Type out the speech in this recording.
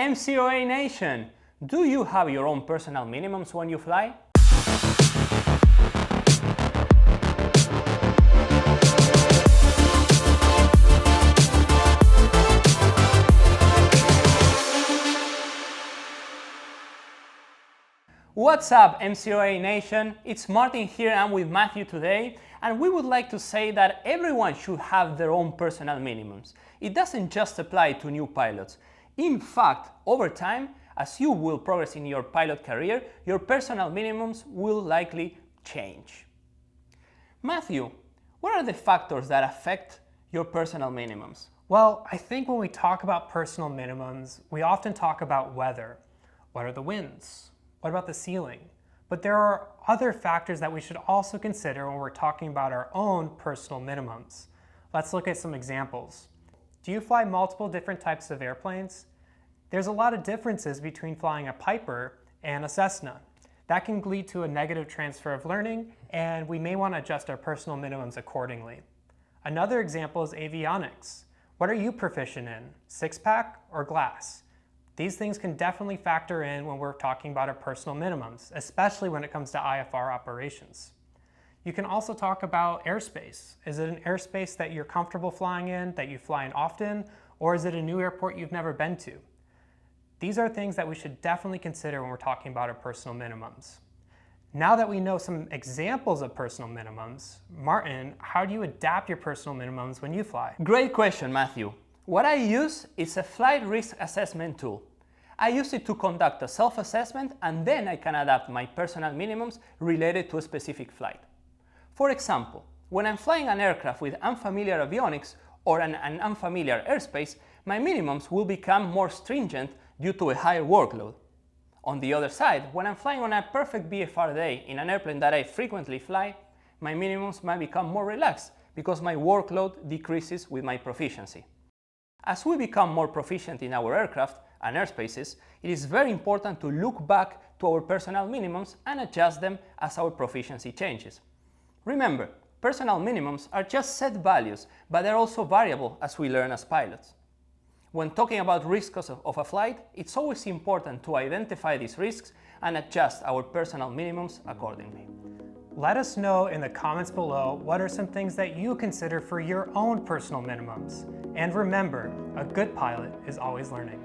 MzeroA Nation! Do you have your own personal minimums when you fly? What's up, MzeroA Nation? It's Martin here. I'm with Matthew today, and we would like to say that everyone should have their own personal minimums. It doesn't just apply to new pilots. In fact, over time, as you will progress in your pilot career, your personal minimums will likely change. Matthew, what are the factors that affect your personal minimums? Well, I think when we talk about personal minimums, we often talk about weather. What are the winds? What about the ceiling? But there are other factors that we should also consider when we're talking about our own personal minimums. Let's look at some examples. Do you fly multiple different types of airplanes? There's a lot of differences between flying a Piper and a Cessna. That can lead to a negative transfer of learning, and we may want to adjust our personal minimums accordingly. Another example is avionics. What are you proficient in, six-pack or glass? These things can definitely factor in when we're talking about our personal minimums, especially when it comes to IFR operations. You can also talk about airspace. Is it an airspace that you're comfortable flying in, that you fly in often, or is it a new airport you've never been to? These are things that we should definitely consider when we're talking about our personal minimums. Now that we know some examples of personal minimums, Martin, how do you adapt your personal minimums when you fly? Great question, Matthew. What I use is a flight risk assessment tool. I use it to conduct a self-assessment, and then I can adapt my personal minimums related to a specific flight. For example, when I'm flying an aircraft with unfamiliar avionics or an unfamiliar airspace, my minimums will become more stringent due to a higher workload. On the other side, when I'm flying on a perfect VFR day in an airplane that I frequently fly, my minimums might become more relaxed because my workload decreases with my proficiency. As we become more proficient in our aircraft and airspaces, it is very important to look back to our personal minimums and adjust them as our proficiency changes. Remember, personal minimums are just set values, but they're also variable as we learn as pilots. When talking about risks of a flight, it's always important to identify these risks and adjust our personal minimums accordingly. Let us know in the comments below what are some things that you consider for your own personal minimums. And remember, a good pilot is always learning.